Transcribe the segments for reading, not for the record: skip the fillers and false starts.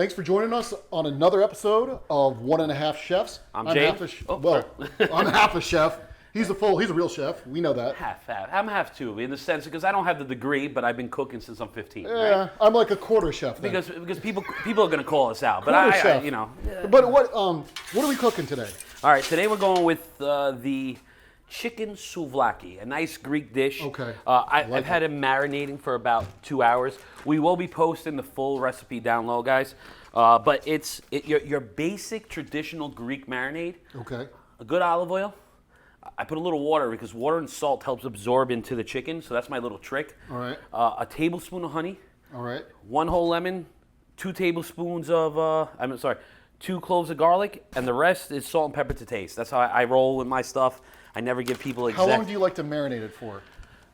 Thanks for joining us on another episode of One and a Half Chefs. I'm Jay. I'm half a chef. He's a real chef. We know that. Half. I'm half too, in the sense because I don't have the degree, but I've been cooking since I'm 15. Yeah, right? I'm like a quarter chef. Then. Because people are going to call us out, but Quarter chef. But what are we cooking today? All right, today we're going with the chicken souvlaki, a nice Greek dish. Okay. I've had it marinating for about 2 hours. We will be posting the full recipe down low, guys. But it's your basic traditional Greek marinade. Okay. A good olive oil. I put a little water because water and salt helps absorb into the chicken, so that's my little trick. All right. A tablespoon of honey. All right. 1 whole lemon. 2 tablespoons of 2 cloves of garlic, and the rest is salt and pepper to taste. That's how I roll with my stuff. I never give people exact. How long do you like to marinate it for?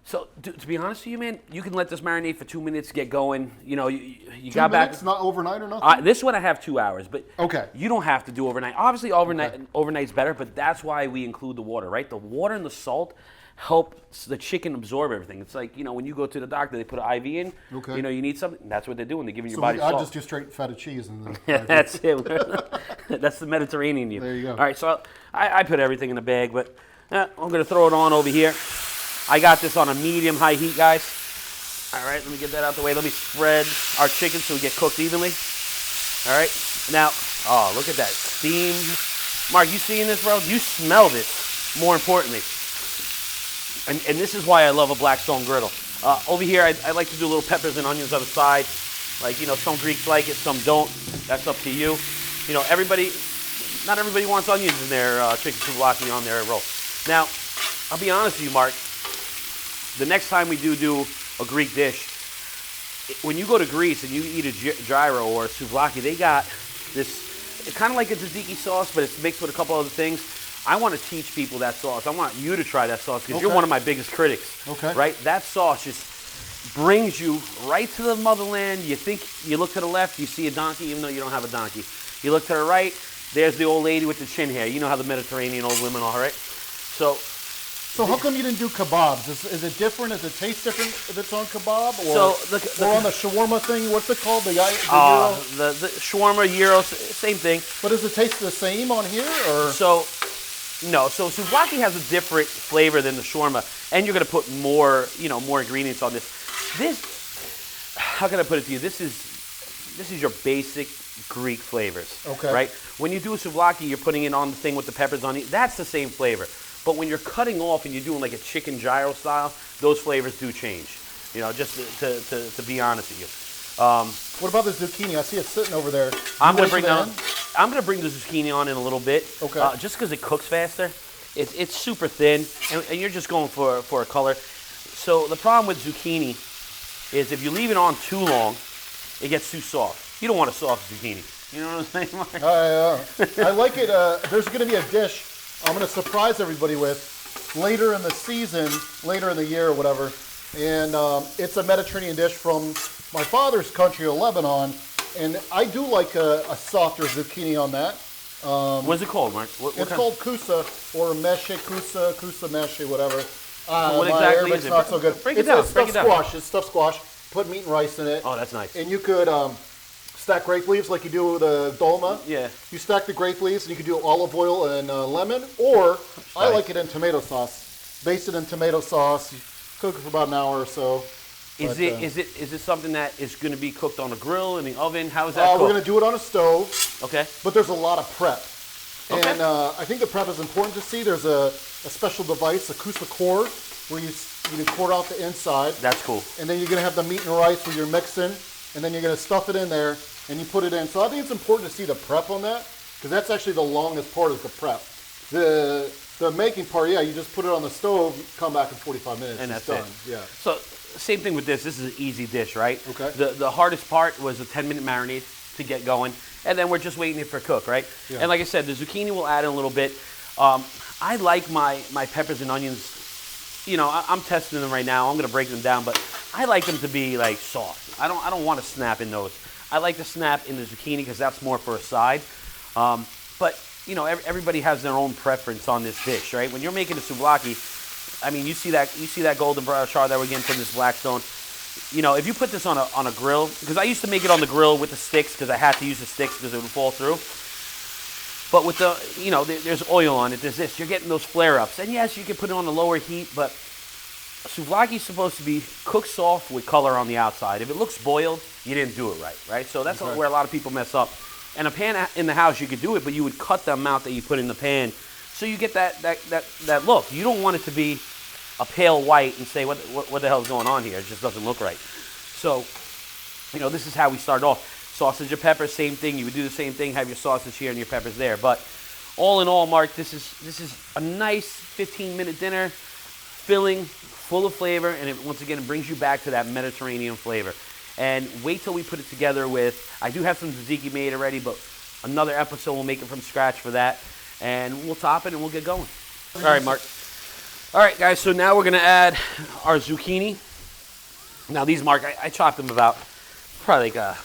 So to be honest with you, man, you can let this marinate for 2 minutes, get going. You know, you 2 got minutes, back. not overnight or nothing. This one I have 2 hours, but okay. You don't have to do overnight. Obviously, overnight's better, but that's why we include the water, right? The water and the salt helps the chicken absorb everything. It's like, when you go to the doctor, they put an IV in. Okay. You need something. That's what they're doing. They're giving your So body salt. I just do straight feta cheese and then. Yeah, that's it. That's the Mediterranean you. There you go. All right, so I put everything in a bag, but I'm going to throw it on over here. I got this on a medium-high heat, guys. All right, let me get that out the way. Let me spread our chicken so we get cooked evenly. All right, now, look at that steam. Mark, you seeing this, bro? You smell this, more importantly. And this is why I love a Blackstone griddle. Over here, I like to do little peppers and onions on the side. Like, some Greeks like it, some don't. That's up to you. Not everybody wants onions in their chicken souvlaki on their roll. Now, I'll be honest with you, Mark. The next time we do a Greek dish, when you go to Greece and you eat a gyro or a souvlaki, they got this, it's kind of like a tzatziki sauce, but it's mixed with a couple other things. I want to teach people that sauce. I want you to try that sauce because you're one of my biggest critics. Okay. Right? That sauce just brings you right to the motherland. You look to the left, you see a donkey, even though you don't have a donkey. You look to the right, there's the old lady with the chin hair. You know how the Mediterranean old women are, right? So how come you didn't do kebabs? Is it different? Does it taste different if it's on kebab? Or on the shawarma thing? What's it called? The gyro? The shawarma, gyro, same thing. But does it taste the same on here? Or No. So souvlaki has a different flavor than the shawarma, and you're going to put more ingredients on this. How can I put it to you? This is your basic Greek flavors. Okay. Right? When you do a souvlaki, you're putting it on the thing with the peppers on it. That's the same flavor. But when you're cutting off and you're doing like a chicken gyro style, those flavors do change. Just to be honest with you. What about the zucchini? I see it sitting over there. I'm gonna bring the zucchini on in a little bit. Okay. Just because it cooks faster. It's super thin, and you're just going for a color. So the problem with zucchini is if you leave it on too long, it gets too soft. You don't want a soft zucchini. You know what I'm saying, Mark? I like it. There's going to be a dish I'm going to surprise everybody with later in the season, later in the year or whatever. And it's a Mediterranean dish from my father's country of Lebanon. And I do like a softer zucchini on that. What's it called, Mark? It's called kusa or meshe kusa meshe, whatever. What exactly is it? Not so good. Break it down. It's stuffed squash. It's stuffed squash. Put meat and rice in it. Oh, that's nice. And you could stack grape leaves like you do with a dolma. Yeah. You stack the grape leaves and you can do olive oil and lemon, or I like it in tomato sauce. Baste it in tomato sauce. You cook it for about an hour or so. Is it something that is going to be cooked on a grill, in the oven? How is that cooked? We're going to do it on a stove. Okay. But there's a lot of prep. Okay. And I think the prep is important to see. There's a special device, a kusa core, where you can core out the inside. That's cool. And then you're going to have the meat and rice where you're mixing, and then you're going to stuff it in there, and you put it in. So I think it's important to see the prep on that, because that's actually the longest part is the prep. The making part, you just put it on the stove, come back in 45 minutes, and it's that's done. it. Yeah. So same thing with this. This is an easy dish, right? Okay. The hardest part was a 10-minute marinade to get going, and then we're just waiting it for cook, right? Yeah. And like I said, the zucchini will add in a little bit. I like my peppers and onions. I'm testing them right now. I'm going to break them down, but I like them to be like soft. I don't want to snap in those. I like to snap in the zucchini because that's more for a side. But everybody has their own preference on this dish, right? When you're making a souvlaki, I mean, you see that golden brown char that we're getting from this Blackstone. you know, if you put this on a grill, because I used to make it on the grill with the sticks because I had to use the sticks because it would fall through. But with the, you know, there's oil on it, there's this, you're getting those flare-ups. And yes, you can put it on a lower heat, but souvlaki is supposed to be cooked soft with color on the outside. If it looks boiled, you didn't do it right? So that's where a lot of people mess up. And a pan in the house, you could do it, but you would cut the amount that you put in the pan so you get that look. You don't want it to be a pale white and say, what the hell's going on here? It just doesn't look right. So, you know, this is how we start off. Sausage and peppers, same thing. You would do the same thing, have your sausage here and your peppers there. But all in all, Mark, this is a nice 15-minute dinner, filling, full of flavor, and once again, it brings you back to that Mediterranean flavor. And wait till we put it together with, I do have some tzatziki made already, but another episode we'll make it from scratch for that. And we'll top it and we'll get going. All right, Mark. All right, guys, so now we're going to add our zucchini. Now these, Mark, I chopped them about probably like a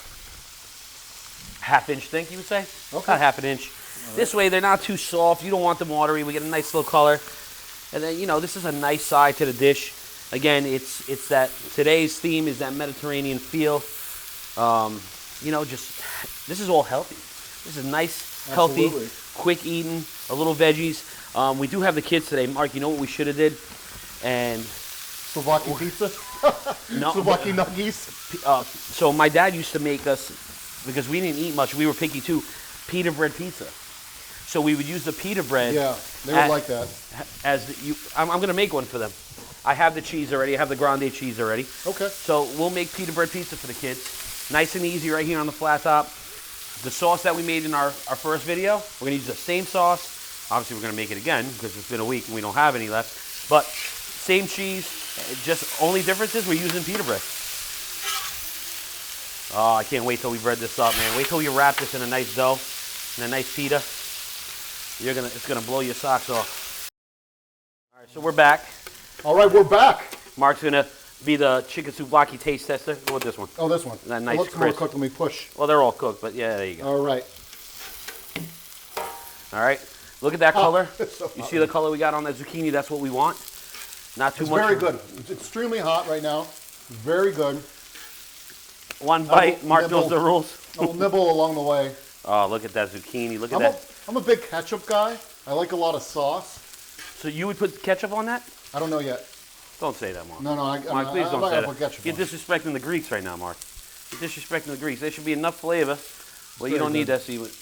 half-inch thick, you would say? Okay. About half an inch. Right. This way they're not too soft. You don't want them watery. We get a nice little color. And then, you know, this is a nice side to the dish. Again, it's that, today's theme is that Mediterranean feel. You know, just, this is all healthy. This is nice, healthy, quick eating, a little veggies. We do have the kids today. Mark, you know what we should have did? And Souvlaki pizza? No. Souvlaki nuggies? So my dad used to make us, because we didn't eat much, we were picky too, pita bread pizza. So we would use the pita bread. Yeah, they would like that. I'm going to make one for them. I have the cheese already. I have the grande cheese already. Okay. So we'll make pita bread pizza for the kids. Nice and easy right here on the flat top. The sauce that we made in our first video, we're going to use the same sauce. Obviously, we're going to make it again because it's been a week and we don't have any left. But same cheese, just only difference is we're using pita bread. Oh, I can't wait till we bread this up, man. Wait till you wrap this in a nice dough, in a nice pita. It's gonna blow your socks off. All right, so we're back. All right, we're back. Mark's gonna be the chicken souvlaki taste tester. Go with this one. Oh, this one. That nice looks more cooked. Let me push. Well, they're all cooked, but yeah, there you go. All right. All right. Look at that color. So you see the color we got on that zucchini? That's what we want. Not too much. It's very good. It's extremely hot right now. Very good. One bite. Mark knows the rules. I will nibble along the way. Oh, look at that zucchini. Look at that. I'm a big ketchup guy. I like a lot of sauce. So you would put ketchup on that? I don't know yet. Don't say that, Mark. No, Mark, please don't say that. Ketchup You're disrespecting the Greeks right now, Mark. You're disrespecting the Greeks. There should be enough flavor. Well, you don't need that seaweed.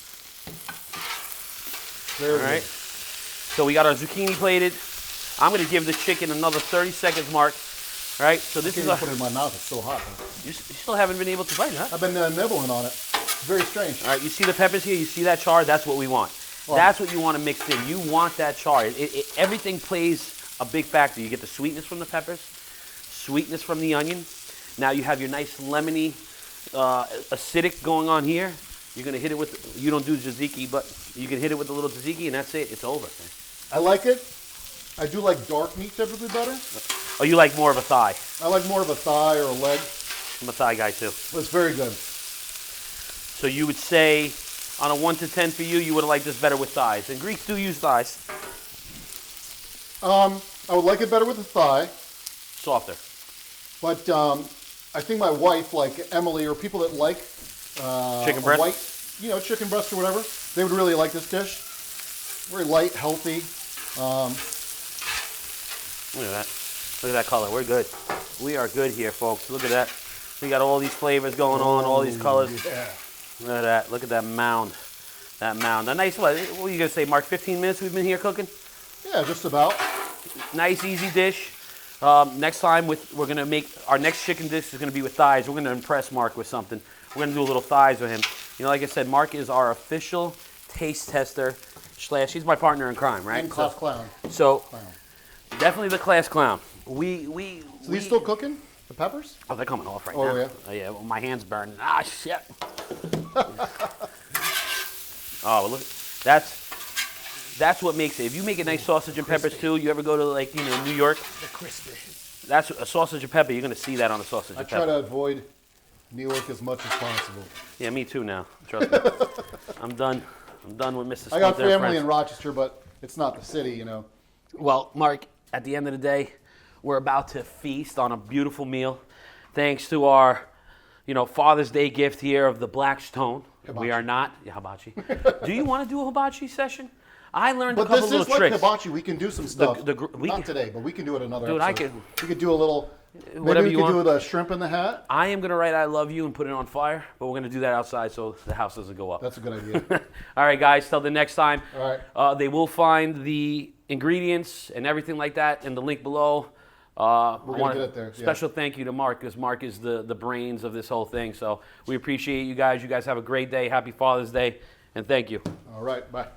All right. So we got our zucchini plated. I'm going to give the chicken another 30 seconds, Mark. All right. So this is. I can't put it in my mouth. It's so hot. You still haven't been able to bite, huh? I've been nibbling on it. It's very strange. All right. You see the peppers here? You see that char? That's what we want. Well, that's what you want to mix in. You want that char. Everything plays a big factor. You get the sweetness from the peppers, sweetness from the onion. Now you have your nice lemony, acidic going on here. You're going to hit it with, you don't do tzatziki, but you can hit it with a little tzatziki and that's it. It's over. I like it. I do like dark meat typically better. Oh, you like more of a thigh? I like more of a thigh or a leg. I'm a thigh guy too. But it's very good. So you would say, on a 1 to 10 for you, you would have liked this better with thighs. And Greeks do use thighs. I would like it better with the thigh. Softer. But I think my wife, like Emily, or people that like chicken breast? White, chicken breast or whatever, they would really like this dish. Very light, healthy. Look at that. Look at that color. We're good. We are good here, folks. Look at that. We got all these flavors going on, all these colors. Yeah. Look at that. Look at that mound. That mound. A nice, what are you going to say, Mark, 15 minutes we've been here cooking? Yeah, just about. Nice, easy dish. Next time, we're going to make, our next chicken dish is going to be with thighs. We're going to impress Mark with something. We're going to do a little thighs with him. Like I said, Mark is our official taste tester / he's my partner in crime, right? And class clown. So, definitely the class clown. So these still cooking? The peppers? Oh, they're coming off right now. Yeah? Oh, yeah. Well, my hand's burning. Ah, shit. Oh, look. That's what makes it. If you make a nice sausage and peppers too, you ever go to New York? They're crispy. That's a sausage and pepper. You're going to see that on the sausage and pepper. I try to avoid New York as much as possible. Yeah, me too now. Trust me. I'm done. I'm done with Mr. I got family in Rochester, but it's not the city, Well, Mark, at the end of the day, we're about to feast on a beautiful meal. thanks to our, Father's Day gift here of the Blackstone. Hibachi. We are not hibachi. Do you want to do a hibachi session? I learned a But couple this little is like tricks. hibachi. We can do some stuff. We Not can- today, but we can do it another Dude, episode. We could do a little. Whatever Maybe you we could want. do the shrimp in the hat. I am going to write I love you and put it on fire, but we're going to do that outside so the house doesn't go up. That's a good idea. All right, guys, till the next time. All right. They will find the ingredients and everything like that in the link below. We're going to get it there. Yeah. Special thank you to Mark, because Mark is the brains of this whole thing. So we appreciate you guys. You guys have a great day. Happy Father's Day, and thank you. All right. Bye.